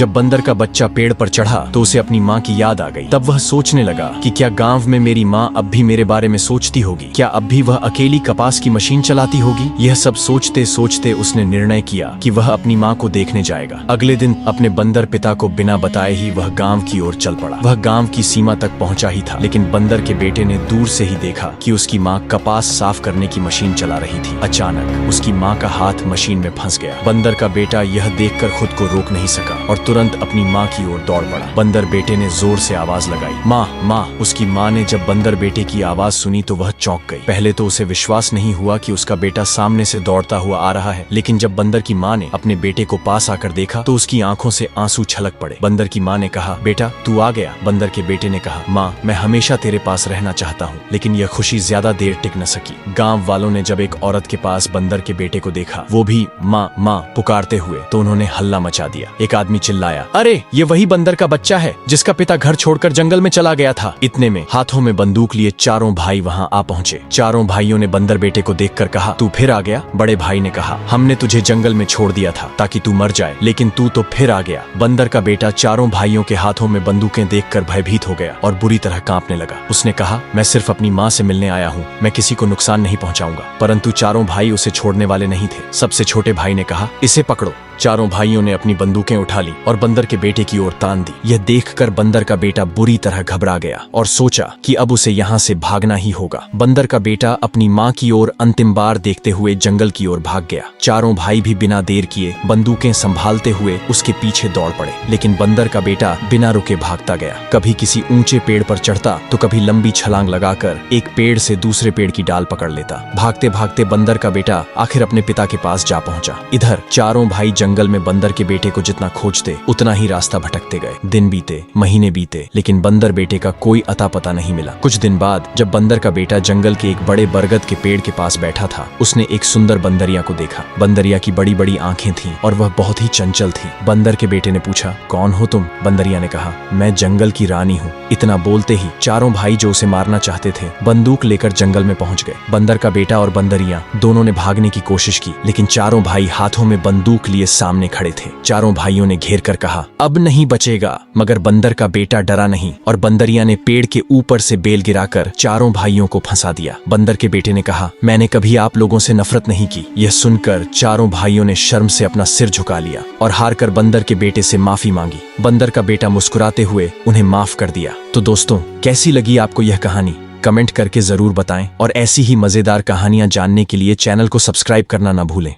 जब बंदर का बच्चा पेड़ पर चढ़ा तो उसे अपनी माँ की याद आ गई। तब वह सोचने लगा कि क्या गांव में मेरी माँ अब भी मेरे बारे में सोचती होगी, क्या अब भी वह अकेली कपास की मशीन चलाती होगी। यह सब सोचते सोचते उसने निर्णय किया कि वह अपनी माँ को देखने जाएगा। अगले दिन अपने बंदर पिता को बिना बताए ही वह गांव की ओर चल पड़ा। वह गांव की सीमा तक पहुंचा ही था, लेकिन बंदर के बेटे ने दूर से ही देखा कि उसकी माँ कपास साफ करने की मशीन चला रही थी। अचानक उसकी माँ का हाथ मशीन में फंस गया। बंदर का बेटा यह देखकर खुद को रोक नहीं सका और तुरंत अपनी माँ की ओर दौड़ पड़ा। बंदर बेटे ने जोर से आवाज लगाई, माँ माँ। उसकी माँ ने जब बंदर बेटे की आवाज सुनी तो वह चौंक गई। पहले तो उसे विश्वास नहीं हुआ कि उसका बेटा सामने से दौड़ता हुआ आ रहा है, लेकिन जब बंदर की माँ ने अपने बेटे को पास आकर देखा तो उसकी आंखों से आंसू छलक पड़े। बंदर की माँ ने कहा, बेटा तू आ गया। बंदर के बेटे ने कहा, माँ मैं हमेशा तेरे पास रहना चाहता हूँ, लेकिन यह खुशी ज्यादा देर टिक न सकी। गाँव वालों ने जब एक औरत के पास बंदर के बेटे को देखा, वो भी माँ माँ पुकारते हुए, तो उन्होंने हल्ला मचा दिया। एक आदमी चिल्लाया, अरे ये वही बंदर का बच्चा है जिसका पिता घर छोड़कर जंगल में चला गया था। इतने में हाथों में बंदूक लिए चारों भाई वहां आ पहुंचे। चारों भाइयों ने बंदर बेटे को देखकर कहा, तू फिर आ गया। बड़े भाई ने कहा, हमने तुझे जंगल में छोड़ दिया था ताकि तू मर जाए, लेकिन तू तो फिर आ गया। बंदर का बेटा चारों भाइयों के हाथों में बंदूकें देखकर भयभीत हो गया और बुरी तरह कांपने लगा। उसने कहा, मैं सिर्फ अपनी माँ से मिलने आया हूँ, मैं किसी को नुकसान नहीं पहुँचाऊंगा। परंतु चारों भाई उसे छोड़ने वाले नहीं थे। सबसे छोटे भाई ने कहा, इसे पकड़ो। चारों भाइयों ने अपनी बंदूकें उठा ली और बंदर के बेटे की ओर तान दी। यह देखकर बंदर का बेटा बुरी तरह घबरा गया और सोचा कि अब उसे यहाँ से भागना ही होगा। बंदर का बेटा अपनी माँ की ओर अंतिम बार देखते हुए जंगल की ओर भाग गया। चारों भाई भी बिना देर किए बंदूकें संभालते हुए उसके पीछे दौड़ पड़े, लेकिन बंदर का बेटा बिना रुके भागता गया। कभी किसी ऊंचे पेड़ पर चढ़ता तो कभी लंबी छलांग लगाकर एक पेड़ से दूसरे पेड़ की डाल पकड़ लेता। भागते भागते बंदर का बेटा आखिर अपने पिता के पास जा पहुंचा। इधर चारों भाई जंगल में बंदर के बेटे को जितना खोजते उतना ही रास्ता भटकते गए। दिन बीते, महीने बीते, लेकिन बंदर बेटे का कोई अता पता नहीं मिला। कुछ दिन बाद जब बंदर का बेटा जंगल के एक बड़े बरगद के पेड़ के पास बैठा था, उसने एक सुंदर बंदरिया को देखा। बंदरिया की बड़ी बड़ी आंखें थीं और वह बहुत ही चंचल थी। बंदर के बेटे ने पूछा, कौन हो तुम? बंदरिया ने कहा, मैं जंगल की रानी हूँ। इतना बोलते ही चारों भाई जो उसे मारना चाहते थे बंदूक लेकर जंगल में पहुंच गए। बंदर का बेटा और बंदरिया दोनों ने भागने की कोशिश की, लेकिन चारों भाई हाथों में बंदूक लिए सामने खड़े थे। चारों भाइयों ने घेर कर कहा, अब नहीं बचेगा। मगर बंदर का बेटा डरा नहीं और बंदरिया ने पेड़ के ऊपर से बेल गिराकर चारों भाइयों को फंसा दिया। बंदर के बेटे ने कहा, मैंने कभी आप लोगों से नफरत नहीं की। यह सुनकर चारों भाइयों ने शर्म से अपना सिर झुका लिया और हारकर बंदर के बेटे से माफी मांगी। बंदर का बेटा मुस्कुराते हुए उन्हें माफ कर दिया। तो दोस्तों, कैसी लगी आपको यह कहानी? कमेंट करके जरूर बताएं और ऐसी ही मजेदार कहानियां जानने के लिए चैनल को सब्सक्राइब करना ना भूलें।